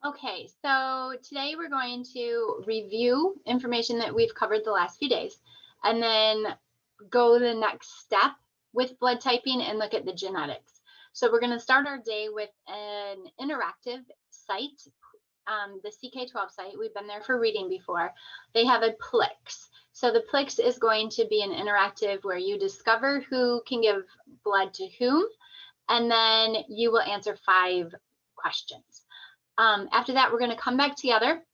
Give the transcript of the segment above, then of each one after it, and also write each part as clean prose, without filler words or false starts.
Okay, so today we're going to review information that we've covered the last few days and then go the next step with blood typing and look at the genetics. So we're going to start our day with an interactive site, the CK12 site. We've been there for reading before. They have a Plix. So the Plix is going to be an interactive where you discover who can give blood to whom, and then you will answer 5 questions. After that, we're going to come back together.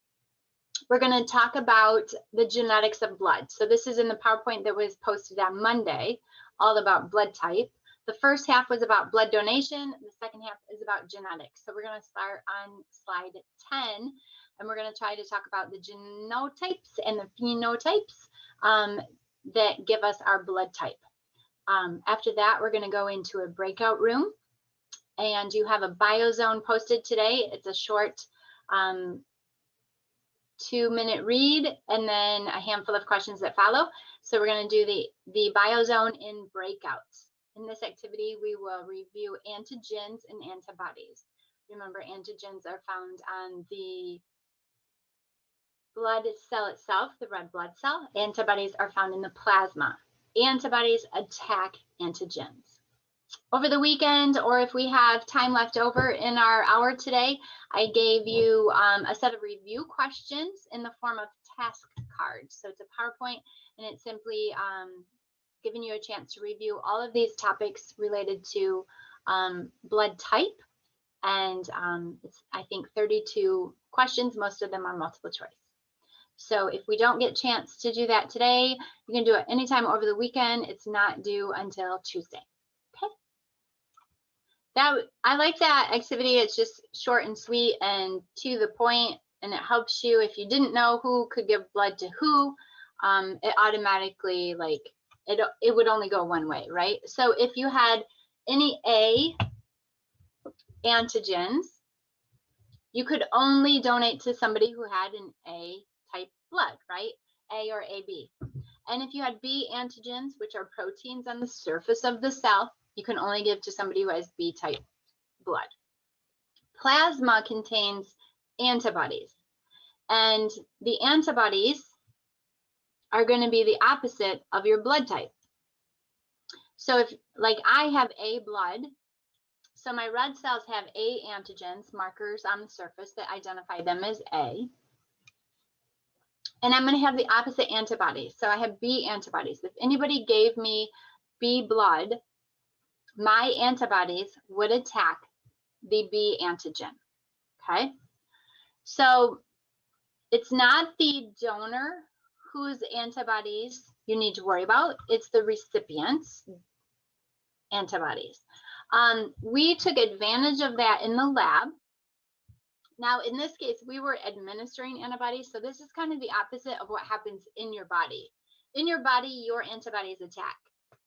We're going to talk about the genetics of blood. So this is in the PowerPoint that was posted on Monday, all about blood type. The first half was about blood donation. The second half is about genetics. So we're going to start on slide 10, and we're going to try to talk about the genotypes and the phenotypes that give us our blood type. After that, we're going to go into a breakout room. And you have a biozone posted today. It's a short 2-minute read and then a handful of questions that follow. So we're going to do the biozone in breakouts. In this activity, we will review antigens and antibodies. Remember, antigens are found on the blood cell itself, the red blood cell. Antibodies are found in the plasma. Antibodies attack antigens. Over the weekend, or if we have time left over in our hour today, I gave you a set of review questions in the form of task cards. So it's a PowerPoint, and it's simply giving you a chance to review all of these topics related to blood type. And it's, I think, 32 questions. Most of them are multiple choice. So if we don't get a chance to do that today, you can do it anytime over the weekend. It's not due until Tuesday. I like that activity. It's just short and sweet and to the point, and it helps you if you didn't know who could give blood to who. It automatically, like, it would only go one way, right? So if you had any A antigens, you could only donate to somebody who had an A type blood, right? A or AB. And if you had B antigens, which are proteins on the surface of the cell, you can only give to somebody who has B type blood. Plasma contains antibodies, and the antibodies are going to be the opposite of your blood type. So if, like, I have A blood, so my red cells have A antigens, markers on the surface that identify them as A. And I'm going to have the opposite antibodies. So I have B antibodies. If anybody gave me B blood, my antibodies would attack the B antigen, okay? So it's not the donor whose antibodies you need to worry about, it's the recipient's antibodies. We took advantage of that in the lab. Now, in this case, we were administering antibodies, so this is kind of the opposite of what happens in your body. In your body, your antibodies attack,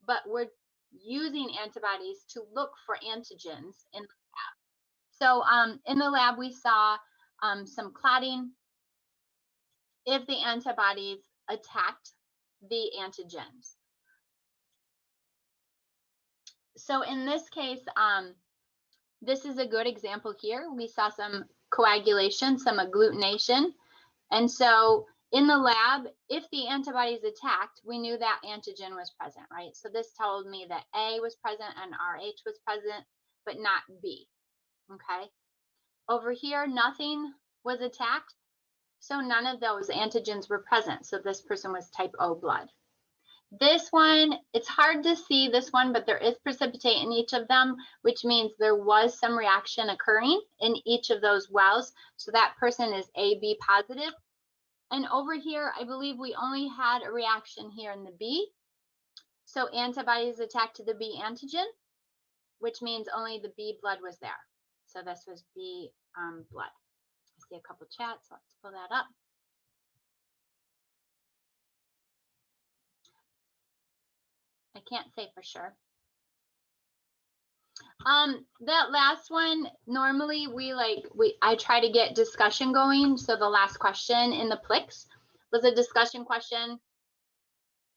but we're using antibodies to look for antigens in the lab. So in the lab, we saw some clotting if the antibodies attacked the antigens. So in this case, this is a good example here. We saw some coagulation, some agglutination. And so in the lab, if the antibodies attacked, we knew that antigen was present, right? So this told me that A was present and Rh was present, but not B, okay? Over here, nothing was attacked, so none of those antigens were present. So this person was type O blood. This one, it's hard to see this one, but there is precipitate in each of them, which means there was some reaction occurring in each of those wells. So that person is AB positive. And over here, I believe we only had a reaction here in the B. So antibodies attacked to the B antigen, which means only the B blood was there. So this was B blood. I see a couple chats, so let's pull that up. I can't say for sure. That last one, normally I try to get discussion going. So the last question in the Plix was a discussion question,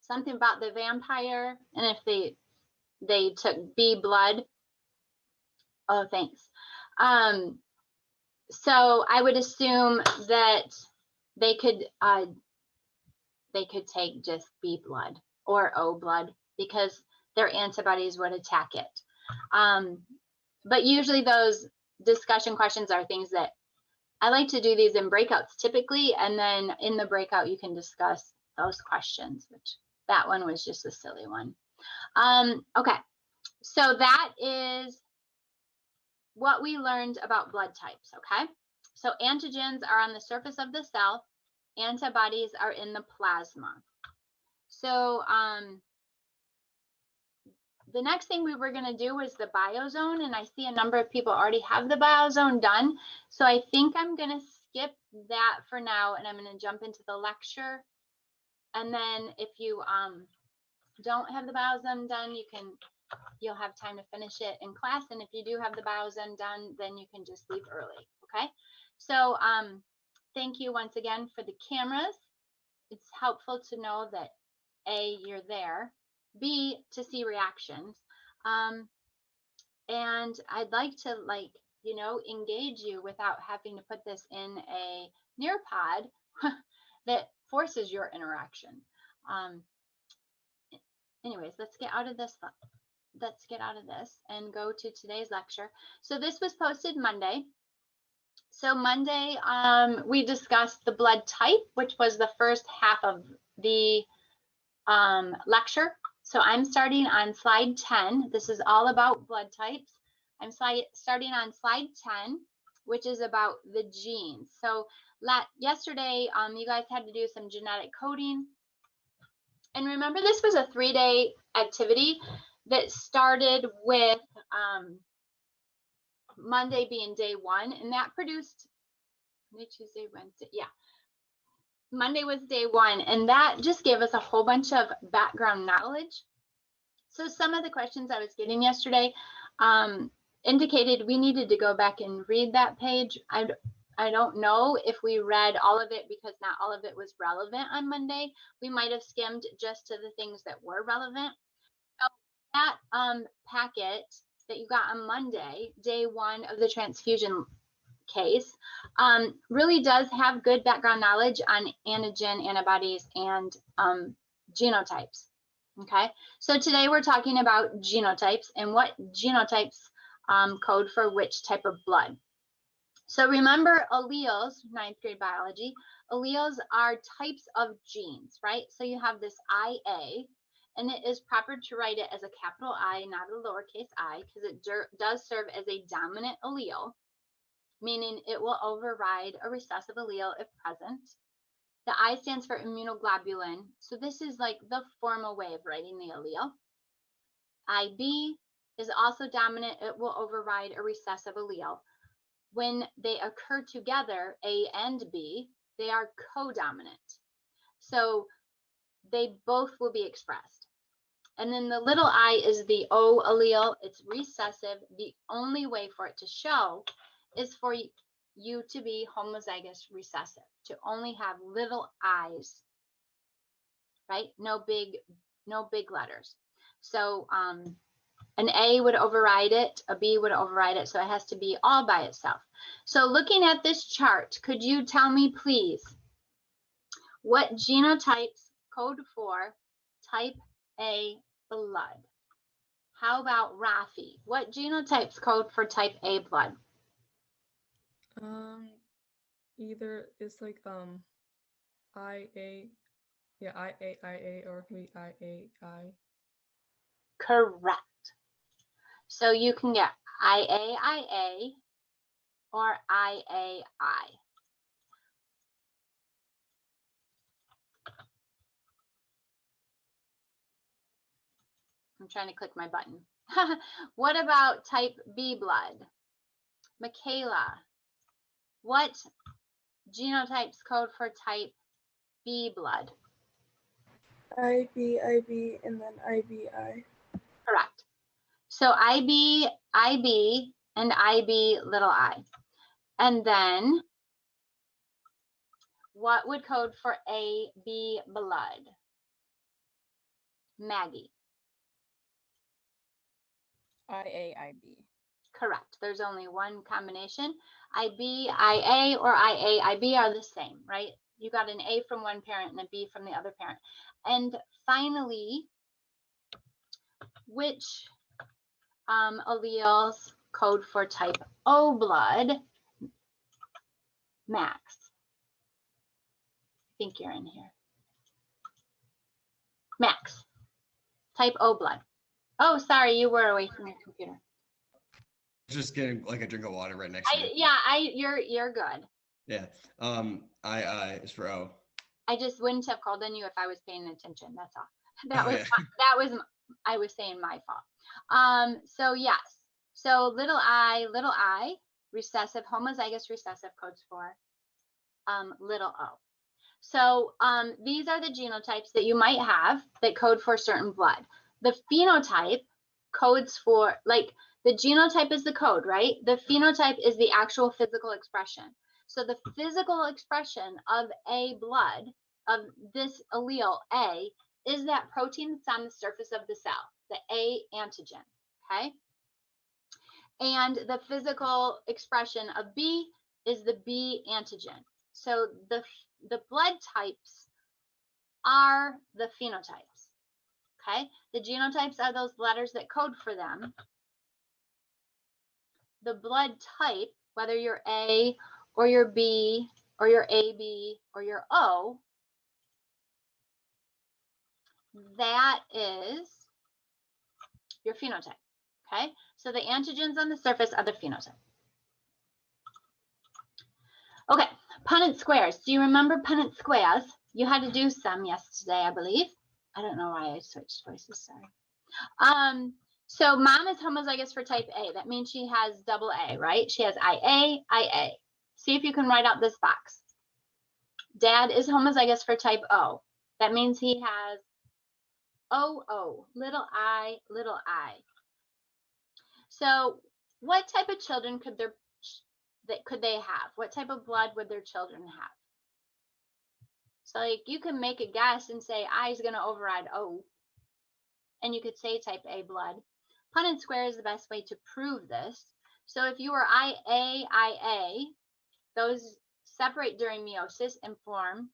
something about the vampire, and if they took B blood. Oh, thanks. So I would assume that they could take just B blood or O blood because their antibodies would attack it. But usually those discussion questions are things that I like to do these in breakouts typically, and then in the breakout you can discuss those questions, which that one was just a silly one. Okay, so that is what we learned about blood types, okay? So antigens are on the surface of the cell, antibodies are in the plasma. So the next thing we were going to do was the biozone, and I see a number of people already have the biozone done. So I think I'm going to skip that for now, and I'm going to jump into the lecture. And then if you don't have the biozone done, you'll have time to finish it in class. And if you do have the biozone done, then you can just leave early. Okay. So thank you once again for the cameras. It's helpful to know that A, you're there, B, to see reactions. And I'd like to engage you without having to put this in a Nearpod that forces your interaction. Anyways, let's get out of this. Let's get out of this and go to today's lecture. So this was posted Monday. So Monday, we discussed the blood type, which was the first half of the lecture. So I'm starting on slide 10. This is all about blood types. I'm starting on slide 10, which is about the genes. So yesterday, you guys had to do some genetic coding. And remember, this was a 3-day activity that started with Monday being day 1, and that produced Monday, Tuesday, Wednesday. Yeah. Monday was day 1, and that just gave us a whole bunch of background knowledge. So some of the questions I was getting yesterday indicated we needed to go back and read that page. I don't know if we read all of it because not all of it was relevant on Monday. We might have skimmed just to the things that were relevant. So that packet that you got on Monday, day 1 of the transfusion case, really does have good background knowledge on antigen, antibodies, and genotypes. Okay, so today we're talking about genotypes and what genotypes code for which type of blood. So remember alleles, 9th grade biology, alleles are types of genes, right? So you have this IA, and it is proper to write it as a capital I, not a lowercase I, because it does serve as a dominant allele, meaning it will override a recessive allele if present. The I stands for immunoglobulin. So this is like the formal way of writing the allele. IB is also dominant. It will override a recessive allele. When they occur together, A and B, they are codominant. So they both will be expressed. And then the little I is the O allele. It's recessive. The only way for it to show is for you to be homozygous recessive, to only have little i's, right? No big letters. So an A would override it, a B would override it, so it has to be all by itself. So looking at this chart, could you tell me, please, what genotypes code for type A blood? How about Rafi? What genotypes code for type A blood? Either it's like IA, yeah, IA, or it can be IAI. Correct. So you can get IAIA or IAI. I'm trying to click my button. What about type B blood? Michaela, what genotypes code for type B blood? IB, IB, and then IBI. Correct. So IB, IB, and IB little I. And then what would code for AB blood? Maggie. IAIB. Correct. There's only one combination. IB, IA, or IA, IB are the same, right? You got an A from one parent and a B from the other parent. And finally, which alleles code for type O blood? Max, I think you're in here. Max, type O blood. Oh, sorry, you were away from your computer. Just getting like a drink of water right next to me. You're good. Yeah. I is for O. I just wouldn't have called on you if I was paying attention. That's all. Yeah. I was saying my fault. So yes. So little I, recessive, homozygous recessive codes for little o. So these are the genotypes that you might have that code for certain blood. The phenotype codes for, like, the genotype is the code, right? The phenotype is the actual physical expression. So the physical expression of A blood, of this allele A, is that protein that's on the surface of the cell, the A antigen, okay? And the physical expression of B is the B antigen. So the blood types are the phenotypes, okay? The genotypes are those letters that code for them. The blood type, whether you're A or you're B or you're AB or you're O, that is your phenotype, okay? So the antigens on the surface are the phenotype. Okay, Punnett squares. Do you remember Punnett squares? You had to do some yesterday, I believe. I don't know why I switched voices, sorry. So mom is homozygous for type A. That means she has double A, right? She has IA, IA. See if you can write out this box. Dad is homozygous for type O. That means he has OO, little I, little I. So what type of children could they have? What type of blood would their children have? So like you can make a guess and say I is going to override O. And you could say type A blood. Punnett square is the best way to prove this. So if you were IA, IA, those separate during meiosis and form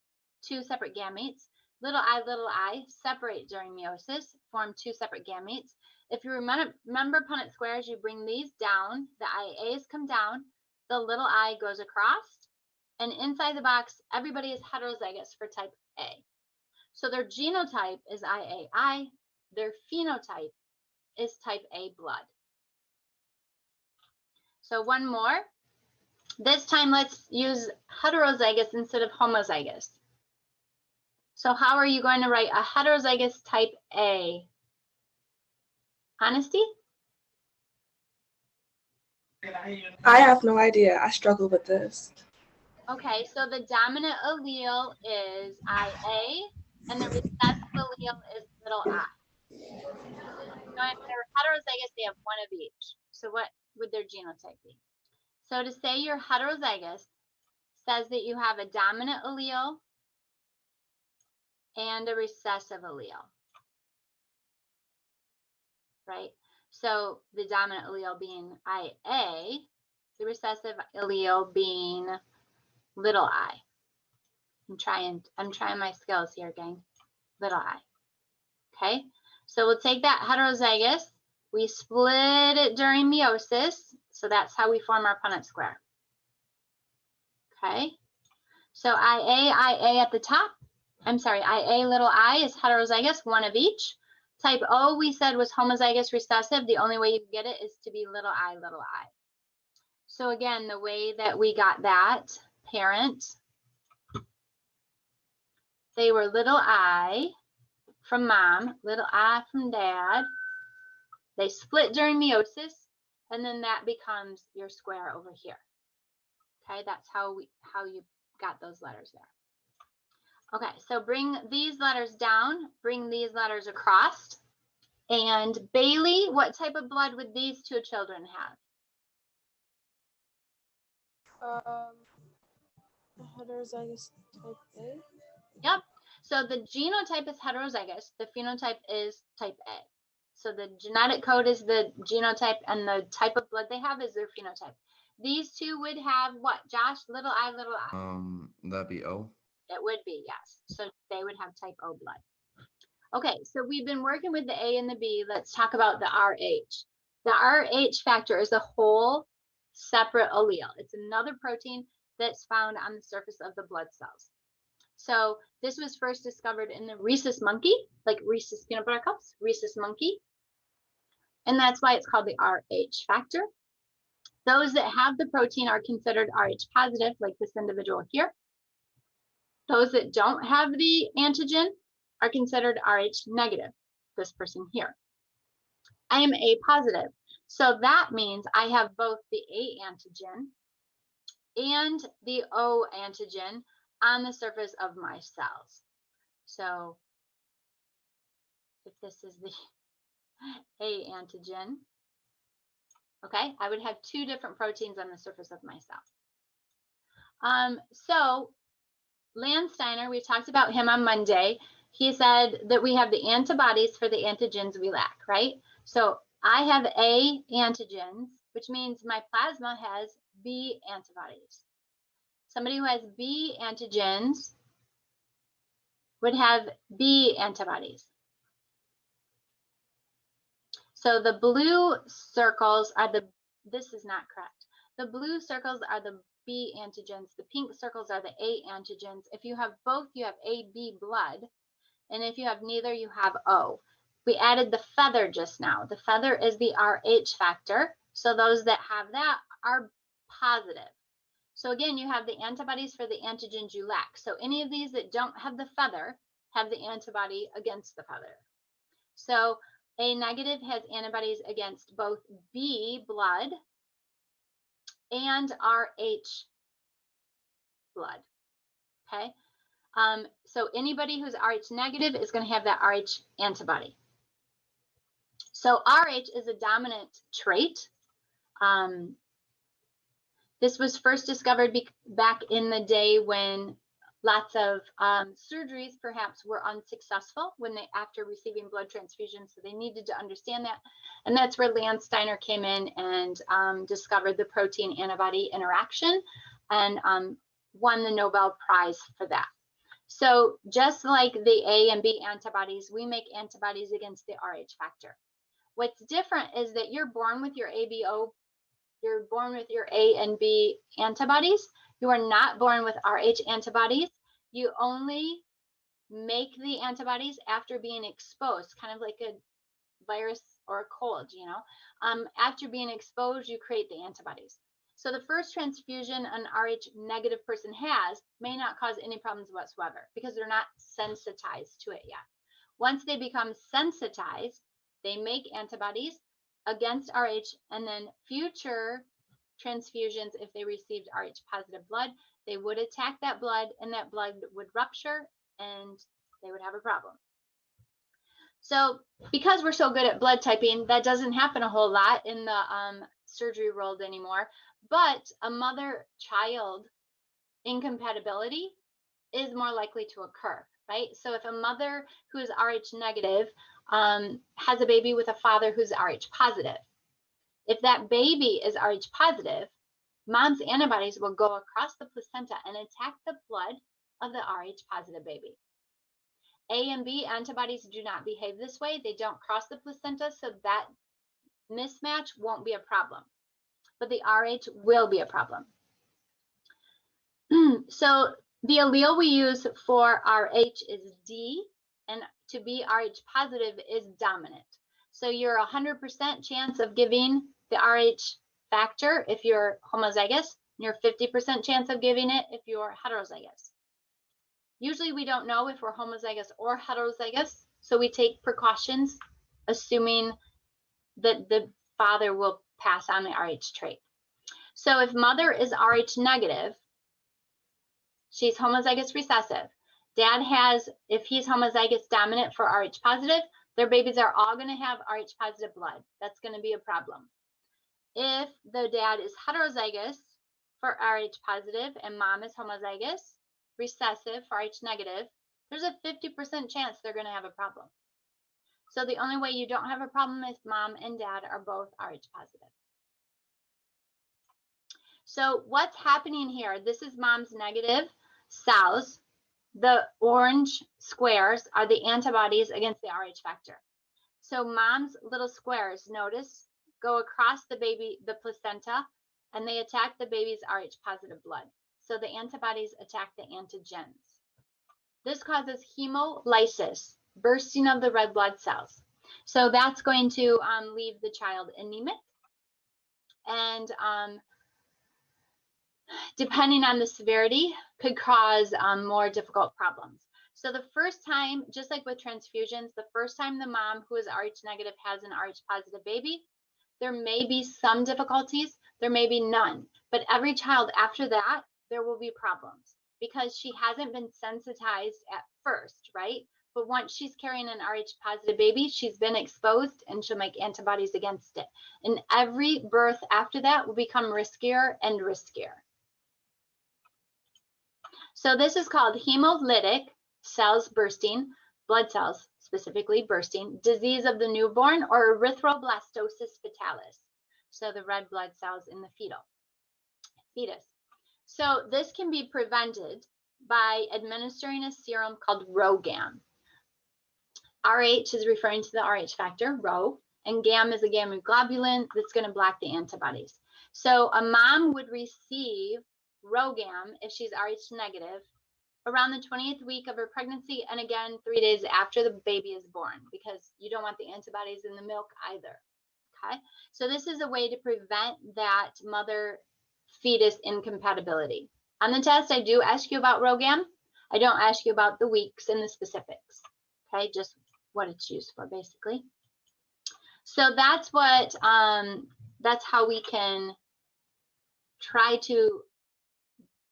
two separate gametes. Little I separate during meiosis, form two separate gametes. If you remember Punnett squares, you bring these down, the IAs come down, the little I goes across, and inside the box, everybody is heterozygous for type A. So their genotype is IAI, their phenotype is type A blood. So one more. This time, let's use heterozygous instead of homozygous. So how are you going to write a heterozygous type A? Honesty? I have no idea. I struggle with this. Okay, so the dominant allele is IA, and the recessive allele is little I. So if they're heterozygous, they have one of each. So what would their genotype be? So to say you're heterozygous says that you have a dominant allele and a recessive allele, right? So the dominant allele being IA, the recessive allele being little I. I'm trying my skills here, gang. Little I. Okay, so we'll take that heterozygous, we split it during meiosis, so that's how we form our Punnett square. Okay, so IA at the top, I'm sorry, IA little I is heterozygous, one of each. Type O we said was homozygous recessive. The only way you can get it is to be little I, little I. So again, the way that we got that parent, they were little I from mom, little I from dad. They split during meiosis, and then that becomes your square over here. Okay, that's how you got those letters there. Okay, so bring these letters down, bring these letters across. And Bailey, what type of blood would these two children have? Heterozygous type A. Yep. So the genotype is heterozygous. The phenotype is type A. So the genetic code is the genotype, and the type of blood they have is their phenotype. These two would have what, Josh? Little I, little I. That'd be O. It would be, yes. So they would have type O blood. Okay, so we've been working with the A and the B. Let's talk about the Rh. The Rh factor is a whole separate allele. It's another protein that's found on the surface of the blood cells. So this was first discovered in the rhesus monkey, like Reese's peanut butter cups, rhesus monkey. And that's why it's called the Rh factor. Those that have the protein are considered Rh positive, like this individual here. Those that don't have the antigen are considered Rh negative, this person here. I am A positive, so that means I have both the A antigen and the O antigen on the surface of my cells. So if this is the A antigen, okay, I would have two different proteins on the surface of my cell. So Landsteiner, we talked about him on Monday. He said that we have the antibodies for the antigens we lack, right? So I have A antigens, which means my plasma has B antibodies. Somebody who has B antigens would have B antibodies. So the blue circles are the, this is not correct. The blue circles are the B antigens. The pink circles are the A antigens. If you have both, you have AB blood. And if you have neither, you have O. We added the feather just now. The feather is the Rh factor. So those that have that are positive. So again, you have the antibodies for the antigens you lack. So any of these that don't have the feather have the antibody against the feather. So A negative has antibodies against both B blood and Rh blood. Okay. So anybody who's Rh negative is going to have that Rh antibody. So Rh is a dominant trait. This was first discovered back in the day when lots of surgeries perhaps were unsuccessful when they, after receiving blood transfusions, so they needed to understand that. And that's where Landsteiner came in and discovered the protein antibody interaction and won the Nobel Prize for that. So just like the A and B antibodies, we make antibodies against the Rh factor. What's different is that you're born with your ABO, you're born with your A and B antibodies. You are not born with Rh antibodies. You only make the antibodies after being exposed, kind of like a virus or a cold, you know. After being exposed, you create the antibodies. So the first transfusion an Rh negative person has may not cause any problems whatsoever because they're not sensitized to it yet. Once they become sensitized, they make antibodies against Rh, and then future transfusions, if they received Rh positive blood, they would attack that blood and that blood would rupture and they would have a problem. So because we're so good at blood typing, that doesn't happen a whole lot in the surgery world anymore, but a mother-child incompatibility is more likely to occur, right? So if a mother who is Rh negative has a baby with a father who's Rh positive, if that baby is Rh positive, mom's antibodies will go across the placenta and attack the blood of the Rh positive baby. A and B antibodies do not behave this way. They don't cross the placenta, so that mismatch won't be a problem. But the Rh will be a problem. So the allele we use for Rh is D, and to be Rh positive is dominant. So you're 100% chance of giving the Rh factor if you're homozygous, and you're 50% chance of giving it if you're heterozygous. Usually we don't know if we're homozygous or heterozygous, so we take precautions, assuming that the father will pass on the Rh trait. So if mother is Rh negative, she's homozygous recessive. Dad has, if he's homozygous dominant for Rh positive, their babies are all going to have Rh positive blood. That's going to be a problem. If the dad is heterozygous for Rh positive and mom is homozygous recessive for Rh negative, there's a 50% chance they're going to have a problem. So the only way you don't have a problem is mom and dad are both Rh positive. So what's happening here? This is mom's negative cells. The orange squares are the antibodies against the Rh factor. So mom's little squares, notice, go across the baby, the placenta, and they attack the baby's Rh positive blood. So the antibodies attack the antigens. This causes hemolysis, bursting of the red blood cells. So that's going to leave the child anemic, and depending on the severity, could cause more difficult problems. So the first time, just like with transfusions, the first time the mom who is Rh negative has an Rh positive baby, there may be some difficulties, there may be none, but every child after that, there will be problems because she hasn't been sensitized at first, right? But once she's carrying an Rh positive baby, she's been exposed and she'll make antibodies against it. And every birth after that will become riskier and riskier. So this is called hemolytic cells bursting, blood cells specifically bursting, disease of the newborn, or erythroblastosis fetalis. So the red blood cells in the fetus. So this can be prevented by administering a serum called RhoGAM. RH is referring to the Rh factor, Rho, and GAM is a gamma globulin that's going to block the antibodies. So a mom would receive RhoGAM if she's Rh negative around the 20th week of her pregnancy, and again 3 days after the baby is born, because you don't want the antibodies in the milk either. Okay, so this is a way to prevent that mother fetus incompatibility. On the test, I do ask you about RhoGAM. I don't ask you about the weeks and the specifics. Okay, just what it's used for basically. So that's what that's how we can try to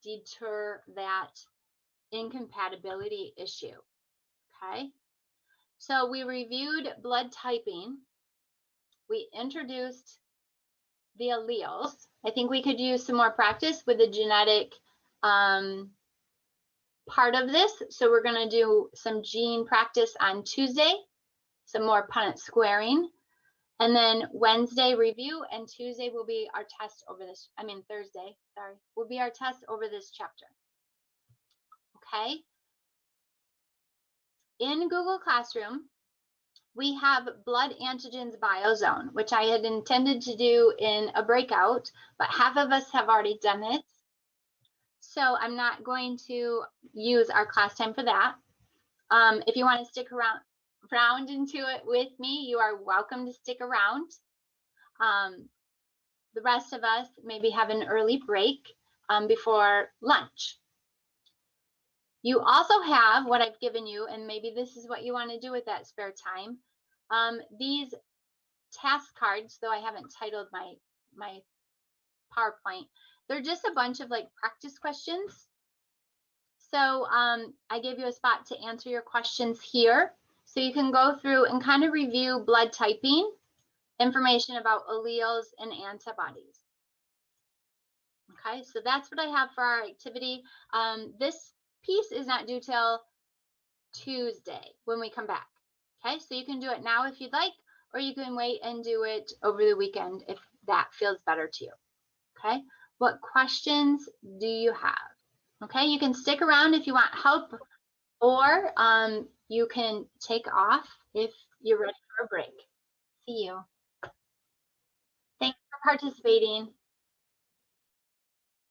deter that incompatibility issue. Okay, so we reviewed blood typing, we introduced the alleles. I think we could use some more practice with the genetic part of this. So we're going to do some gene practice on Tuesday, some more Punnett squaring, and then Wednesday review, and Tuesday will be our test over this, Thursday, sorry, will be our test over this chapter. Okay. In Google Classroom, we have blood antigens biozone, which I had intended to do in a breakout, but half of us have already done it. So I'm not going to use our class time for that. If you want to stick around into it with me, you are welcome to stick around. The rest of us maybe have an early break before lunch. You also have what I've given you, and maybe this is what you want to do with that spare time. These task cards, though I haven't titled my PowerPoint, they're just a bunch of like practice questions. So I gave you a spot to answer your questions here. So you can go through and kind of review blood typing, information about alleles and antibodies. Okay, so that's what I have for our activity. This piece is not due till Tuesday when we come back. Okay, so you can do it now if you'd like, or you can wait and do it over the weekend if that feels better to you. Okay, what questions do you have? Okay, you can stick around if you want help, or you can take off if you're ready for a break. See you. Thanks for participating.